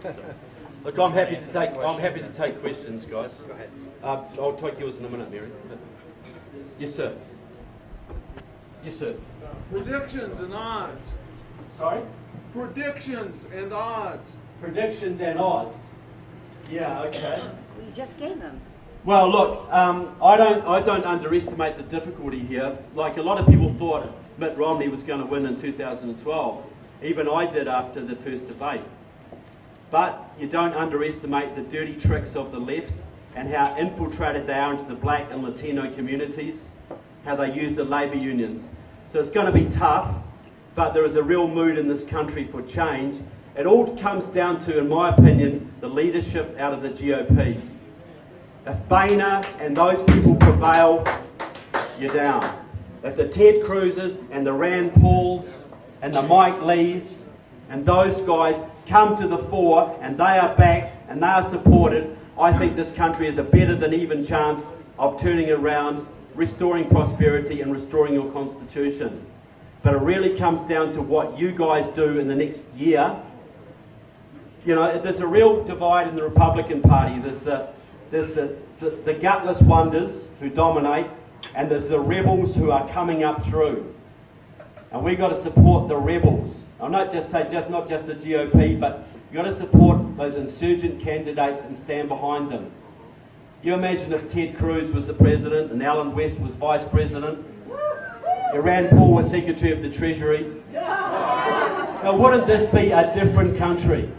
So, look, I'm happy to take questions, guys. Go ahead. I'll take yours in a minute, Mary. Yes, sir. Yes, sir. Predictions and odds. Sorry? Predictions and odds. Predictions and odds. Yeah, okay. We just gave them. Well, look, I don't underestimate the difficulty here. Like, a lot of people thought Mitt Romney was going to win in 2012. Even I did after the first debate. But you don't underestimate the dirty tricks of the left and how infiltrated they are into the black and Latino communities, how they use the labour unions. So it's going to be tough, but there is a real mood in this country for change. It all comes down to, in my opinion, the leadership out of the GOP. If Boehner and those people prevail, you're down. If the Ted Cruzes and the Rand Pauls and the Mike Lees and those guys come to the fore and they are backed and they are supported, I think this country has a better than even chance of turning around, restoring prosperity and restoring your constitution. But it really comes down to what you guys do in the next year. You know, there's a real divide in the Republican Party. There's the gutless wonders who dominate, and there's the rebels who are coming up through. And we've got to support the rebels. I'm not just the GOP, but you've got to support those insurgent candidates and stand behind them. You imagine if Ted Cruz was the president and Alan West was vice president, and Rand Paul was Secretary of the Treasury. Now, wouldn't this be a different country?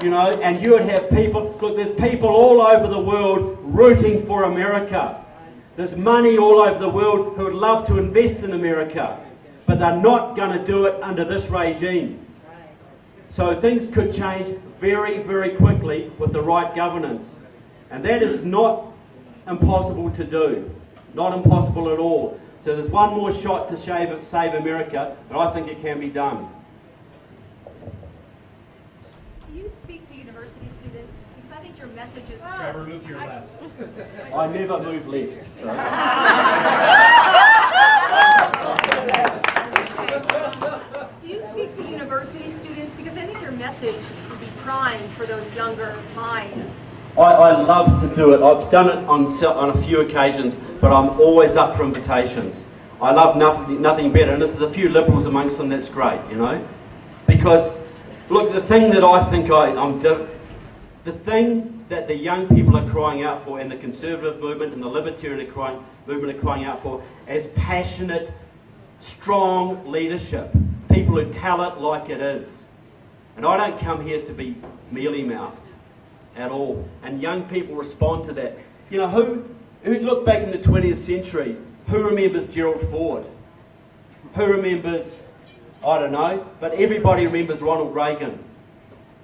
You know, and you would have people, look, there's people all over the world rooting for America. There's money all over the world who would love to invest in America, but they're not going to do it under this regime. So things could change very, very quickly with the right governance. And that is not impossible to do. Not impossible at all. So there's one more shot to save America, but I think it can be done. Do you speak to university students? Because I think your message is... Trevor, move to your left. I never move left. So. Do you speak to university students? Because I think your message would be prime for those younger minds. I love to do it. I've done it on a few occasions, but I'm always up for invitations. I love nothing better, and if there's a few liberals amongst them, that's great, you know. Because, look, the thing that I think the thing that the young people are crying out for, and the conservative movement and the libertarian movement are crying out for, is passionate, strong leadership. People who tell it like it is. And I don't come here to be mealy-mouthed at all. And young people respond to that. You know, who look back in the 20th century, who remembers Gerald Ford? Who remembers, I don't know, but everybody remembers Ronald Reagan.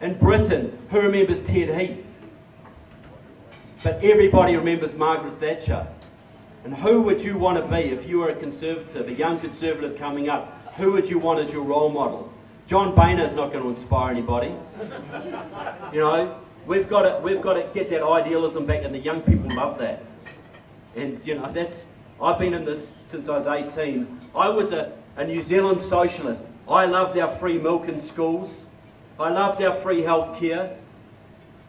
In Britain, who remembers Ted Heath? But everybody remembers Margaret Thatcher. And who would you want to be if you were a conservative, a young conservative coming up? Who would you want as your role model? John Boehner's not going to inspire anybody. You know, we've got to get that idealism back, and the young people love that. And you know, I've been in this since I was 18. I was a New Zealand socialist. I loved our free milk in schools. I loved our free health care.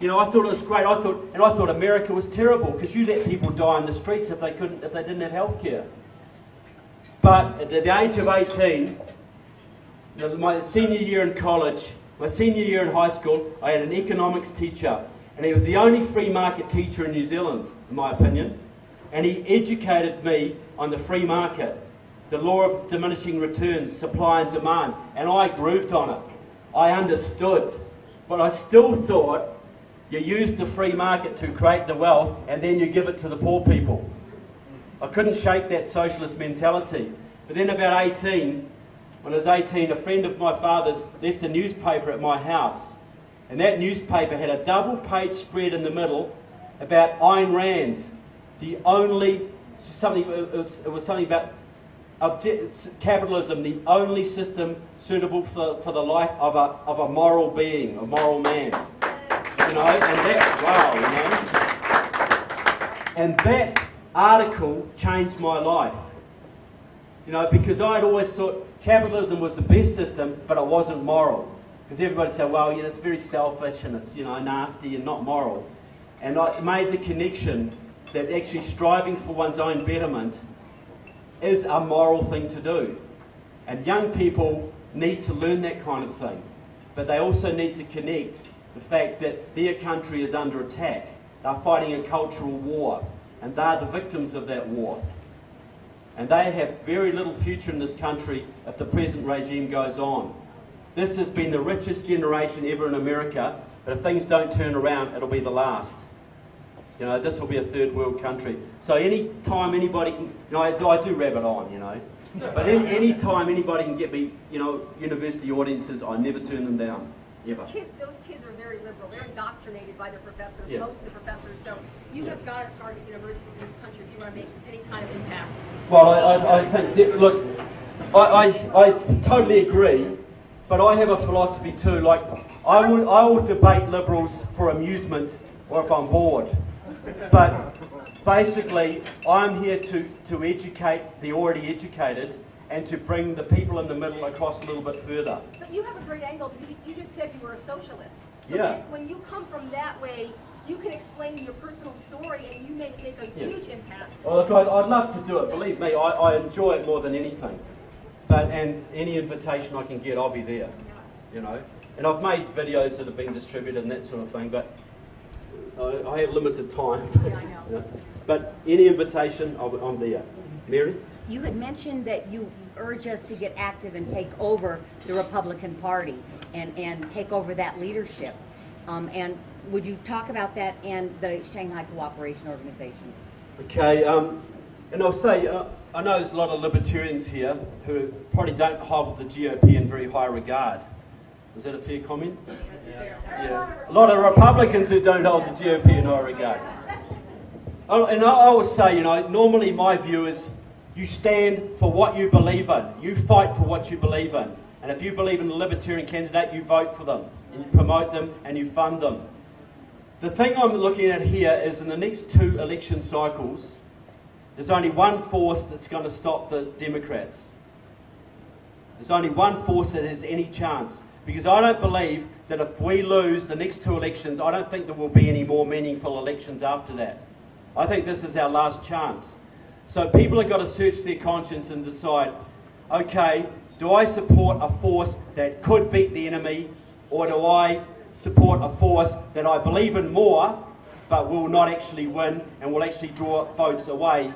You know, I thought it was great. I thought America was terrible because you let people die in the streets if they didn't have health care. But at the age of 18, my senior year in college, my senior year in high school, I had an economics teacher, and he was the only free market teacher in New Zealand, in my opinion. And he educated me on the free market, the law of diminishing returns, supply and demand, and I grooved on it. I understood, but I still thought you use the free market to create the wealth and then you give it to the poor people. I couldn't shake that socialist mentality. But then about 18, when I was 18, a friend of my father's left a newspaper at my house, and that newspaper had a double-page spread in the middle about Ayn Rand, it was something about capitalism, the only system suitable for the life of a moral being, a moral man. You know, and that, wow, you know. And that article changed my life. You know, because I'd always thought capitalism was the best system, but it wasn't moral. Because everybody said, well, you know, it's very selfish and it's, you know, nasty and not moral. And I made the connection that actually striving for one's own betterment is a moral thing to do. And young people need to learn that kind of thing. But they also need to connect the fact that their country is under attack. They're fighting a cultural war, and they're the victims of that war. And they have very little future in this country if the present regime goes on. This has been the richest generation ever in America, but if things don't turn around, it'll be the last. You know, this will be a third world country. So any time anybody can, you know, I do rabbit on, you know, but any time anybody can get me, you know, university audiences, I never turn them down, ever. Those kids are very liberal. They're indoctrinated by their professors, Yeah. most of the professors. So you have got to target universities in this country if you want to make any kind of impact. Well, I think, look, I totally agree, but I have a philosophy too. Like, I will debate liberals for amusement or if I'm bored. But basically, I'm here to educate the already educated and to bring the people in the middle across a little bit further. But you have a great angle because you just said you were a socialist. So Yeah. when you come from that way, you can explain your personal story and you make a huge impact. Well, look, I'd love to do it. Believe me, I enjoy it more than anything. And any invitation I can get, I'll be there. You know. And I've made videos that have been distributed and that sort of thing, but I have limited time. Yeah, I know. You know. But any invitation, I'm there. Mary? You had mentioned that you urge us to get active and take over the Republican Party and take over that leadership. And would you talk about that and the Shanghai Cooperation Organization? Okay, and I'll say, I know there's a lot of libertarians here who probably don't hold the GOP in very high regard. Is that a fair comment? Yeah. A lot of Republicans who don't hold the GOP in high regard. And I always say, you know, normally my view is you stand for what you believe in. You fight for what you believe in. And if you believe in a libertarian candidate, you vote for them. And you promote them and you fund them. The thing I'm looking at here is in the next 2 election cycles, there's only one force that's going to stop the Democrats. There's only one force that has any chance. Because I don't believe that if we lose the next 2 elections, I don't think there will be any more meaningful elections after that. I think this is our last chance. So people have got to search their conscience and decide, okay, do I support a force that could beat the enemy, or do I support a force that I believe in more, but will not actually win and will actually draw votes away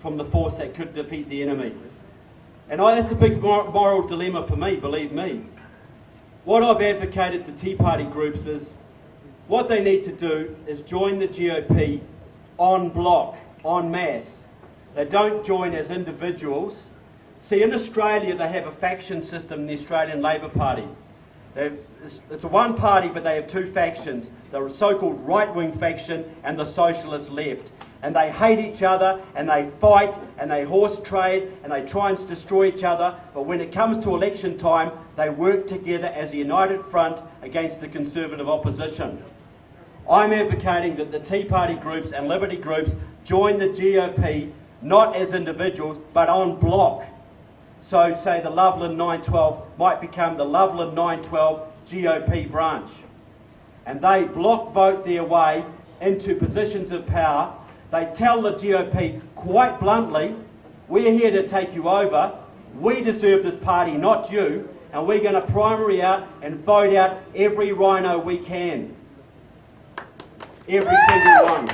from the force that could defeat the enemy? And that's a big moral dilemma for me, believe me. What I've advocated to Tea Party groups is, what they need to do is join the GOP en bloc, en masse. They don't join as individuals. See, in Australia they have a faction system in the Australian Labor Party. It's a one party, but they have 2 factions. The so-called right-wing faction and the socialist left. And they hate each other, and they fight, and they horse trade, and they try and destroy each other. But when it comes to election time, they work together as a united front against the Conservative opposition. I'm advocating that the Tea Party groups and Liberty groups join the GOP, not as individuals, but en bloc. So, say the Loudon 912 might become the Loudon 912 GOP branch. And they block vote their way into positions of power. They tell the GOP quite bluntly, we're here to take you over, we deserve this party, not you, and we're going to primary out and vote out every rhino we can. Every single one.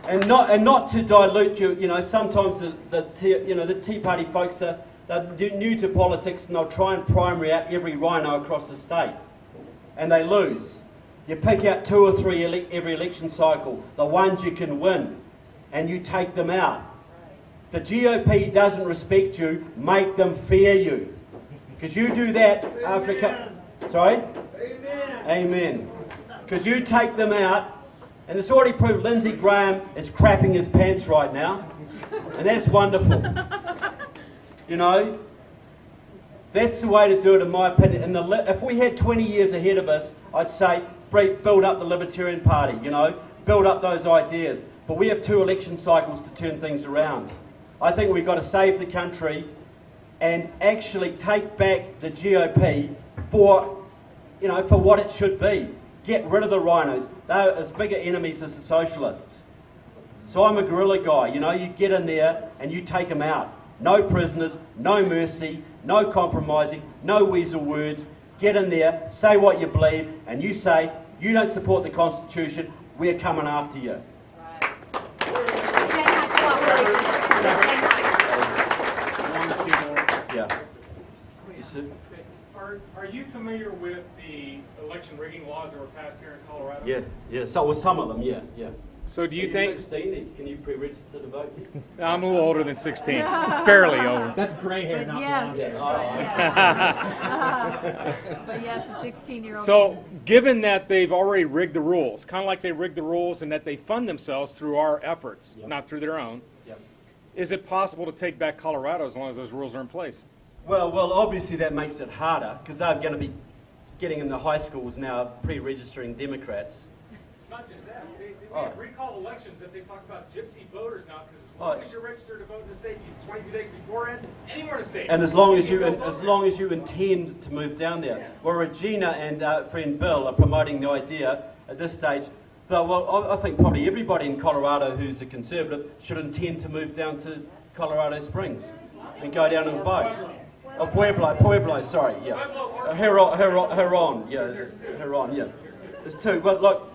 And not to dilute you, you know, sometimes the Tea Party folks they're new to politics and they'll try and primary out every rhino across the state. And they lose. You pick out 2 or 3 every election cycle, the ones you can win, and you take them out. The GOP doesn't respect you, make them fear you. Because you do that after sorry? Amen. Amen. Because you take them out, and it's already proved Lindsey Graham is crapping his pants right now, and that's wonderful. You know, that's the way to do it in my opinion. And if we had 20 years ahead of us, I'd say build up the Libertarian Party, you know, build up those ideas. But we have 2 election cycles to turn things around. I think we've got to save the country and actually take back the GOP for, for what it should be. Get rid of the rhinos. They're as bigger enemies as the socialists. So I'm a guerrilla guy, you get in there and you take them out. No prisoners, no mercy, no compromising, no weasel words. Get in there, say what you believe, and you say, you don't support the Constitution, we're coming after you. Yeah. Yes, sir. Are you familiar with the election rigging laws that were passed here in Colorado? Yeah. So with some of them, yeah. So do you Are think... 16? Can you pre-register to vote? I'm a little older than 16. Barely older. That's gray hair, not blonde. But yes, a 16-year-old. So given that they've already rigged the rules, kind of like they rigged the rules and that they fund themselves through our efforts, not through their own, is it possible to take back Colorado as long as those rules are in place? Well, obviously that makes it harder because they're going to be getting in the high schools now pre-registering Democrats. It's not just that. They have recall elections that they talk about gypsy voters now because as long as you're registered to vote in the state 22 days beforehand, anywhere in the state. And as long as you intend to move down there. Well, Regina and friend Bill are promoting the idea at this stage. Well, I think probably everybody in Colorado who's a conservative should intend to move down to Colorado Springs and go down and vote. Oh, Pueblo, sorry, yeah. Huron, yeah. There's two. But look,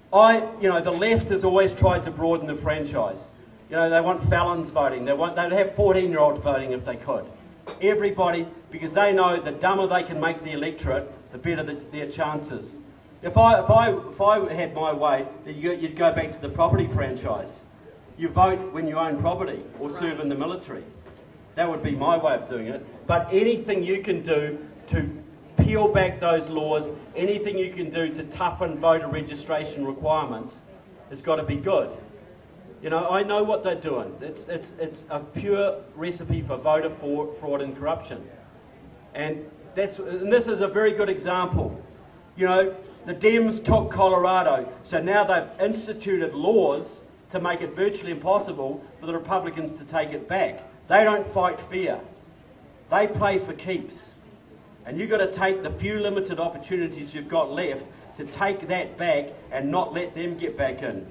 the left has always tried to broaden the franchise. They want felons voting. They'd have 14-year-olds voting if they could. Everybody, because they know the dumber they can make the electorate, the better their chances. If I had my way, you'd go back to the property franchise. You vote when you own property or serve in the military. That would be my way of doing it. But anything you can do to peel back those laws, anything you can do to toughen voter registration requirements has got to be good. I know what they're doing. It's a pure recipe for voter fraud and corruption. And this is a very good example. The Dems took Colorado, so now they've instituted laws to make it virtually impossible for the Republicans to take it back. They don't fight fair. They play for keeps. And you've got to take the few limited opportunities you've got left to take that back and not let them get back in.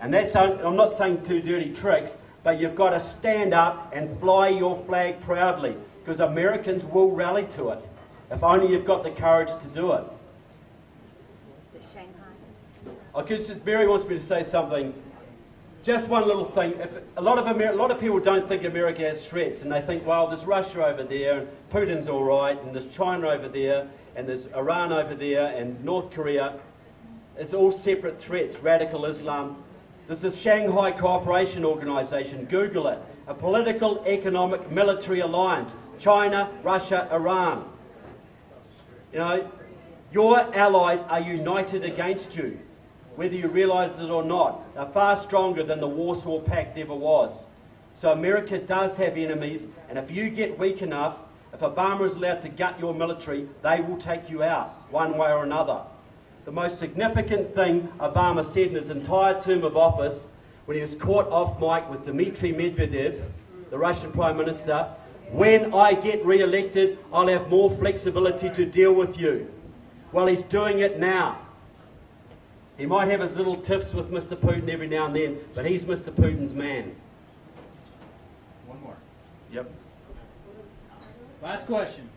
And I'm not saying do dirty tricks, but you've got to stand up and fly your flag proudly, because Americans will rally to it, if only you've got the courage to do it. Barry wants me to say something. Just one little thing. A lot of people don't think America has threats, and they think, well, there's Russia over there, and Putin's all right, and there's China over there, and there's Iran over there, and North Korea. It's all separate threats. Radical Islam. There's this Shanghai Cooperation Organization. Google it. A political, economic, military alliance. China, Russia, Iran. Your allies are united against you, whether you realise it or not. They're far stronger than the Warsaw Pact ever was. So America does have enemies, and if you get weak enough, if Obama is allowed to gut your military, they will take you out, one way or another. The most significant thing Obama said in his entire term of office, when he was caught off mic with Dmitry Medvedev, the Russian Prime Minister, when I get re-elected, I'll have more flexibility to deal with you. Well, he's doing it now. He might have his little tiffs with Mr. Putin every now and then, but he's Mr. Putin's man. One more. Yep. Last question.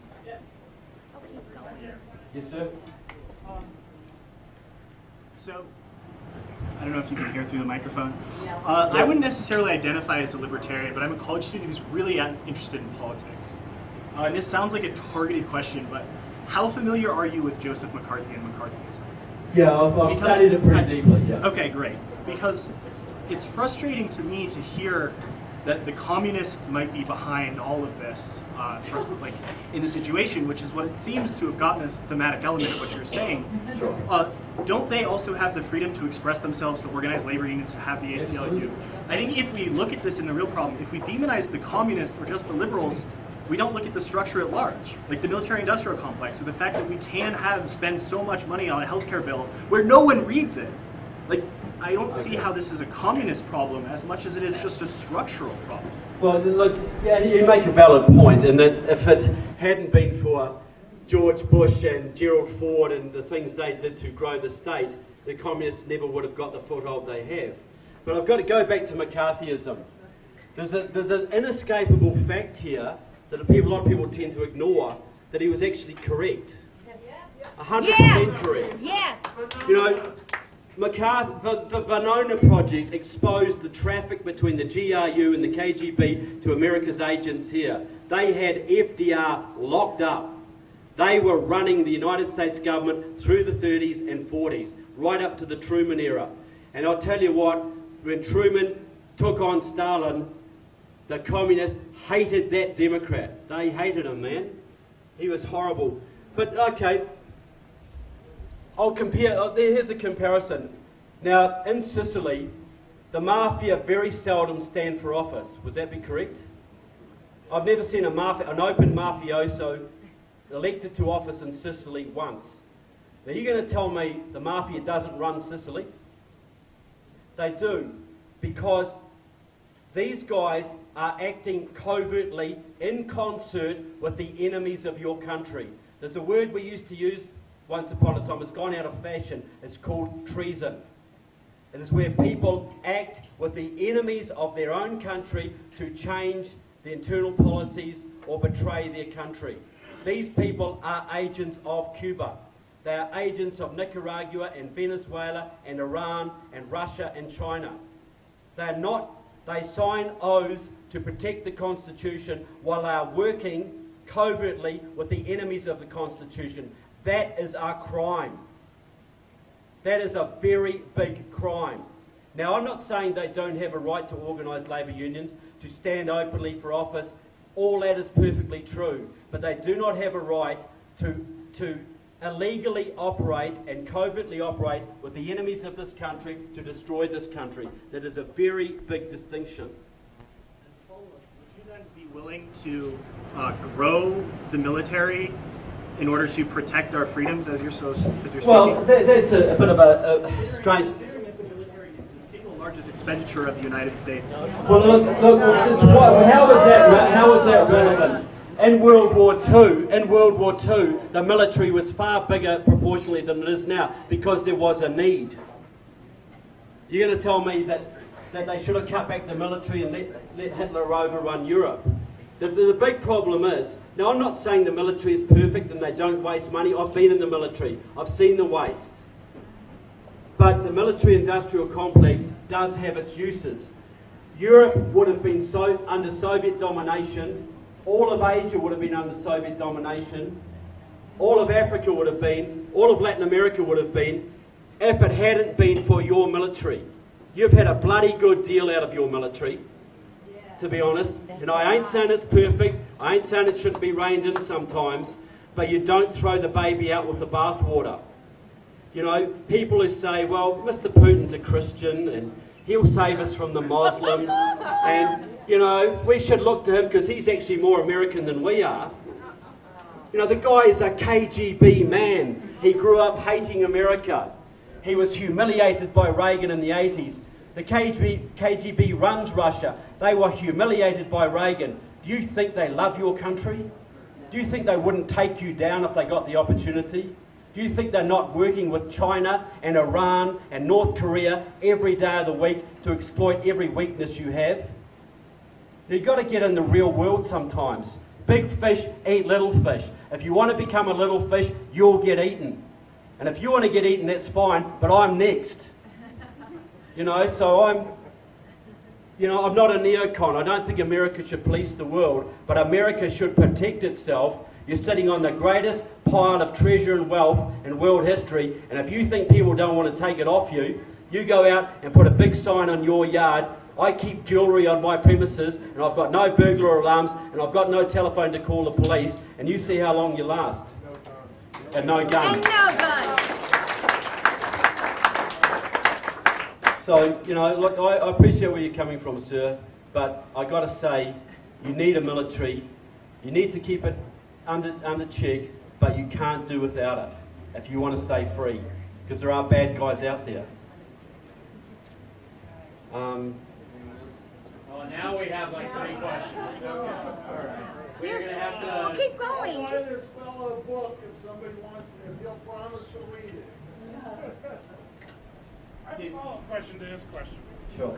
Yes, sir? So, I don't know if you can hear through the microphone. I wouldn't necessarily identify as a libertarian, but I'm a college student who's really interested in politics. And this sounds like a targeted question, but how familiar are you with Joseph McCarthy and McCarthyism? Yeah, I've studied it pretty deeply, yeah. Okay, great. Because it's frustrating to me to hear that the communists might be behind all of this, in the situation, which is what it seems to have gotten as a thematic element of what you're saying. Sure. Don't they also have the freedom to express themselves, to organize labor unions, to have the ACLU? I think if we look at this in the real problem, if we demonize the communists or just the liberals, we don't look at the structure at large, like the military-industrial complex, or the fact that we can spend so much money on a healthcare bill where no one reads it. I don't see how this is a communist problem as much as it is just a structural problem. Well, look, yeah, you make a valid point in that if it hadn't been for George Bush and Gerald Ford and the things they did to grow the state, the communists never would have got the foothold they have. But I've got to go back to McCarthyism. There's an inescapable fact here that a lot of people tend to ignore, that he was actually correct. 100% correct. Yes. You know, the Venona Project exposed the traffic between the GRU and the KGB to America's agents here. They had FDR locked up. They were running the United States government through the 30s and 40s, right up to the Truman era. And I'll tell you what, when Truman took on Stalin, the communists hated that Democrat. They hated him, man. He was horrible. But okay, I'll compare, here's a comparison. Now, in Sicily, the mafia very seldom stand for office. Would that be correct? I've never seen an open mafioso elected to office in Sicily once. Now, you're going to tell me the mafia doesn't run Sicily? They do, because these guys are acting covertly in concert with the enemies of your country. There's a word we used to use once upon a time. It's gone out of fashion. It's called treason. It is where people act with the enemies of their own country to change the internal policies or betray their country. These people are agents of Cuba. They are agents of Nicaragua and Venezuela and Iran and Russia and China. They sign oaths to protect the Constitution while they are working covertly with the enemies of the Constitution. That is our crime. That is a very big crime. Now, I'm not saying they don't have a right to organise labour unions, to stand openly for office. All that is perfectly true. But they do not have a right to illegally operate and covertly operate with the enemies of this country to destroy this country. That is a very big distinction. Would you then be willing to grow the military in order to protect our freedoms as you're speaking? Well, that's a bit of a strange... The military is the single largest expenditure of the United States. Well, look, how is that relevant? In World War II, the military was far bigger proportionally than it is now because there was a need. You're going to tell me that they should have cut back the military and let Hitler overrun Europe. The big problem is, now I'm not saying the military is perfect and they don't waste money. I've been in the military. I've seen the waste. But the military-industrial complex does have its uses. Europe would have been under Soviet domination. All of Asia would have been under Soviet domination. All of Africa would have been. All of Latin America would have been, if it hadn't been for your military. You've had a bloody good deal out of your military, to be honest. And I ain't saying it's perfect. I ain't saying it shouldn't be reined in sometimes. But you don't throw the baby out with the bathwater. You know, people who say, well, Mr. Putin's a Christian and he'll save us from the Muslims. And, you know, we should look to him because he's actually more American than we are. You know, the guy is a KGB man. He grew up hating America. He was humiliated by Reagan in the 80s. The KGB runs Russia. They were humiliated by Reagan. Do you think they love your country? Do you think they wouldn't take you down if they got the opportunity? Do you think they're not working with China and Iran and North Korea every day of the week to exploit every weakness you have? You've got to get in the real world sometimes. Big fish eat little fish. If you want to become a little fish, you'll get eaten. And if you want to get eaten, that's fine, but I'm next. You know, so I'm not a neocon. I don't think America should police the world, but America should protect itself. You're sitting on the greatest pile of treasure and wealth in world history, and if you think people don't want to take it off you, you go out and put a big sign on your yard. I keep jewellery on my premises, and I've got no burglar alarms, and I've got no telephone to call the police, and you see how long you last. And no guns. And no guns. So, you know, look, I appreciate where you're coming from, sir, but I got to say, you need a military. You need to keep it under check, but you can't do without it if you want to stay free, because there are bad guys out there. Well, Well, now we have like 3 questions. Okay. All right. We're going to have Well, to... keep I'll going. buy this fellow a book if somebody wants, if he'll promise to read it. I have a follow-up question to this question. Sure.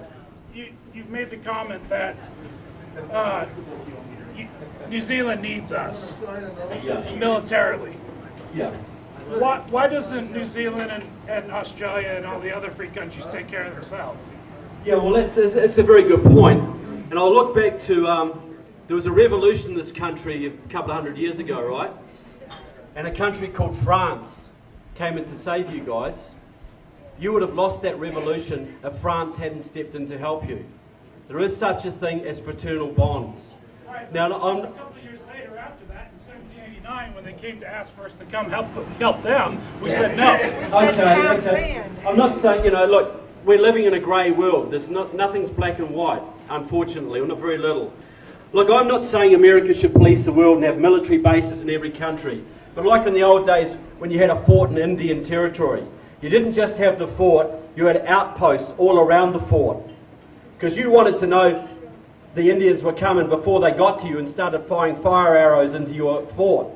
You've made the comment that New Zealand needs us Yeah. militarily. Yeah. Why doesn't New Zealand and Australia and all the other free countries take care of themselves? Yeah, well, it's a very good point. And I'll look back to, there was a revolution in this country a couple of 100 years ago, right? And a country called France came in to save you guys. You would have lost that revolution if France hadn't stepped in to help you. There is such a thing as fraternal bonds. Right. Now, A couple of years later after that, in 1789, when they came to ask for us to come help them, we said no. Okay. I'm not saying, look, we're living in a grey world. Nothing's black and white, unfortunately, or not very little. Look, I'm not saying America should police the world and have military bases in every country. But like in the old days when you had a fort in Indian territory, you didn't just have the fort, you had outposts all around the fort. Because you wanted to know the Indians were coming before they got to you and started firing fire arrows into your fort.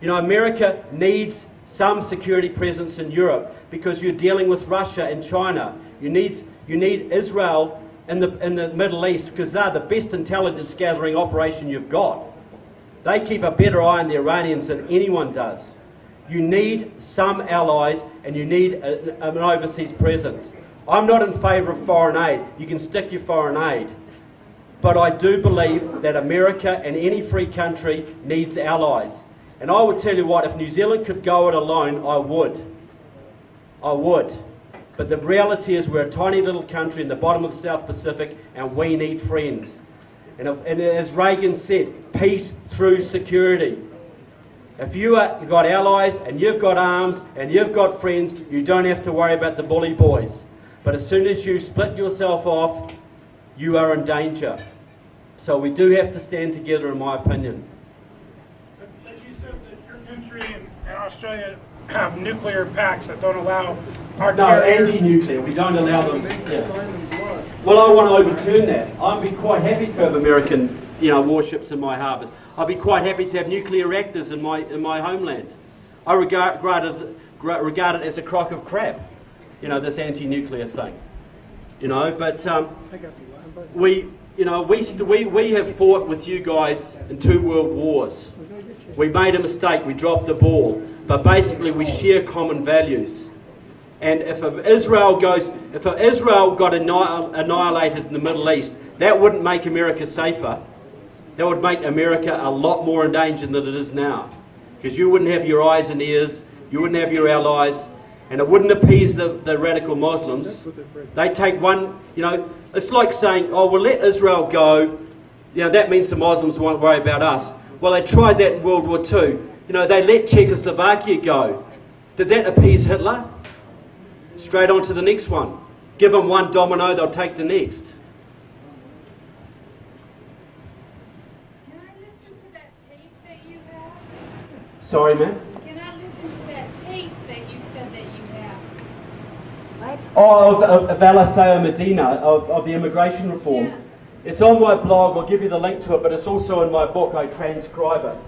America needs some security presence in Europe because you're dealing with Russia and China. You need Israel in the Middle East because they're the best intelligence gathering operation you've got. They keep a better eye on the Iranians than anyone does. You need some allies and you need an overseas presence. I'm not in favour of foreign aid. You can stick your foreign aid. But I do believe that America and any free country needs allies. And I would tell you what, if New Zealand could go it alone, I would. I would. But the reality is we're a tiny little country in the bottom of the South Pacific and we need friends. And as Reagan said, peace through security. If you've got allies and you've got arms and you've got friends, you don't have to worry about the bully boys. But as soon as you split yourself off, you are in danger. So we do have to stand together, in my opinion. But you said that your country and Australia have nuclear pacts that don't allow our No, carriers... anti-nuclear. We don't allow them. Make the Yeah. sign in blood. Well, I want to overturn that. I'd be quite happy to have American, warships in my harbours. I'd be quite happy to have nuclear reactors in my homeland. I regard it as a crock of crap, this anti-nuclear thing. But we have fought with you guys in 2 world wars. We made a mistake. We dropped the ball. But basically, we share common values. And if Israel got annihilated in the Middle East, that wouldn't make America safer. That would make America a lot more in danger than it is now. Because you wouldn't have your eyes and ears, you wouldn't have your allies, and it wouldn't appease the radical Muslims. They take one, it's like saying, oh, we'll let Israel go, that means the Muslims won't worry about us. Well, they tried that in World War II. They let Czechoslovakia go. Did that appease Hitler? Straight on to the next one. Give them one domino, they'll take the next. Can I listen to that tape that you have? Sorry, man? Can I listen to that tape that you said that you have? What? Oh, of Eliseo Medina, of the immigration reform. Yeah. It's on my blog, I'll give you the link to it, but it's also in my book. I transcribe it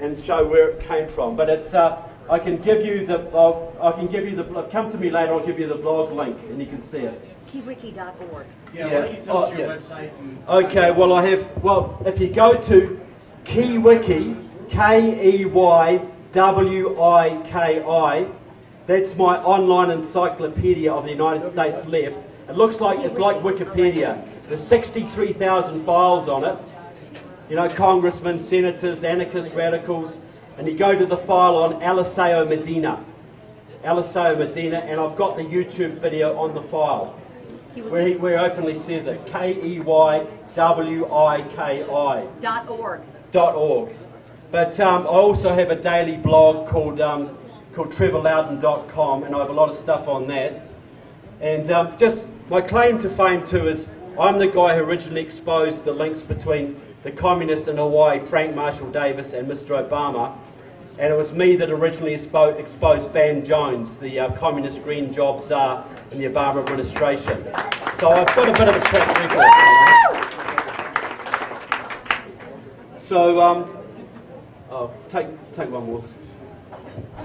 and show where it came from. But it's, I can give you come to me later, I'll give you the blog link and you can see it. Keywiki.org. Yeah, why don't you tell us your website? Okay, well if you go to Keywiki, Keywiki, that's my online encyclopedia of the United States left. It's like Wikipedia. There's 63,000 files on it. Congressmen, senators, anarchists, radicals. And you go to the file on Eliseo Medina, and I've got the YouTube video on the file where he openly says it. Keywiki. .org. But I also have a daily blog called TrevorLoudon.com, and I have a lot of stuff on that. And just my claim to fame too is I'm the guy who originally exposed the links between the communist in Hawaii, Frank Marshall Davis, and Mr. Obama. And it was me that originally exposed Van Jones, the communist green job czar in the Obama administration. So I've got a bit of a track record. So, oh, take one more.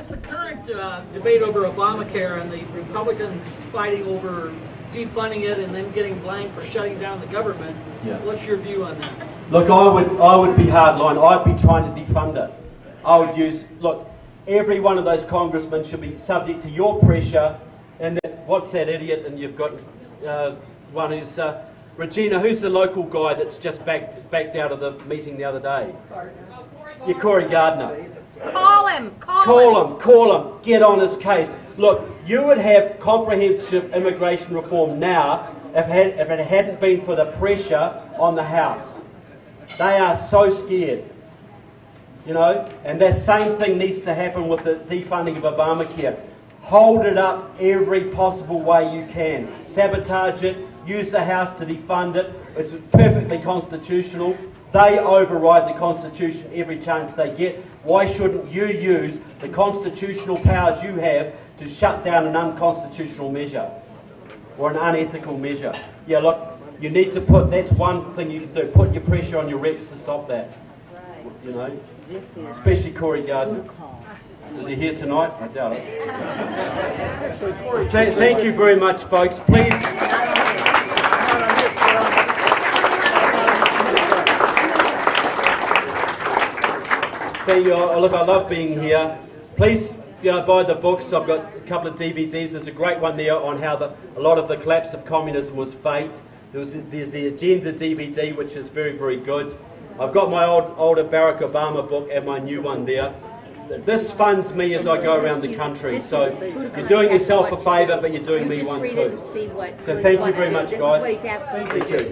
The current debate over Obamacare and the Republicans fighting over defunding it and then getting blamed for shutting down the government. Yeah. What's your view on that? Look, I would be hardline. I'd be trying to defund it. I would use, look, every one of those congressmen should be subject to your pressure. And what's that idiot? And you've got one who's Regina. Who's the local guy that's just backed out of the meeting the other day? Yeah, Corey Gardner. Call him. Call him. Get on his case. Look, you would have comprehensive immigration reform now if it hadn't been for the pressure on the House. They are so scared. You know, and that same thing needs to happen with the defunding of Obamacare. Hold it up every possible way you can. Sabotage it. Use the House to defund it. It's perfectly constitutional. They override the Constitution every chance they get. Why shouldn't you use the constitutional powers you have to shut down an unconstitutional measure or an unethical measure? Yeah, look, you need to put, that's one thing you can do, put your pressure on your reps to stop that. You know, especially Corey Gardner. Is he here tonight? I doubt it. Thank you very much, folks. Please. Look, I love being here. Please, buy the books. I've got a couple of DVDs. There's a great one there on how a lot of the collapse of communism was faked. There's the Agenda DVD, which is very, very good. I've got my older Barack Obama book and my new one there. This funds me as I go around the country. So you're doing yourself a favour, but you're doing me one too. So thank you very much, guys. Thank you.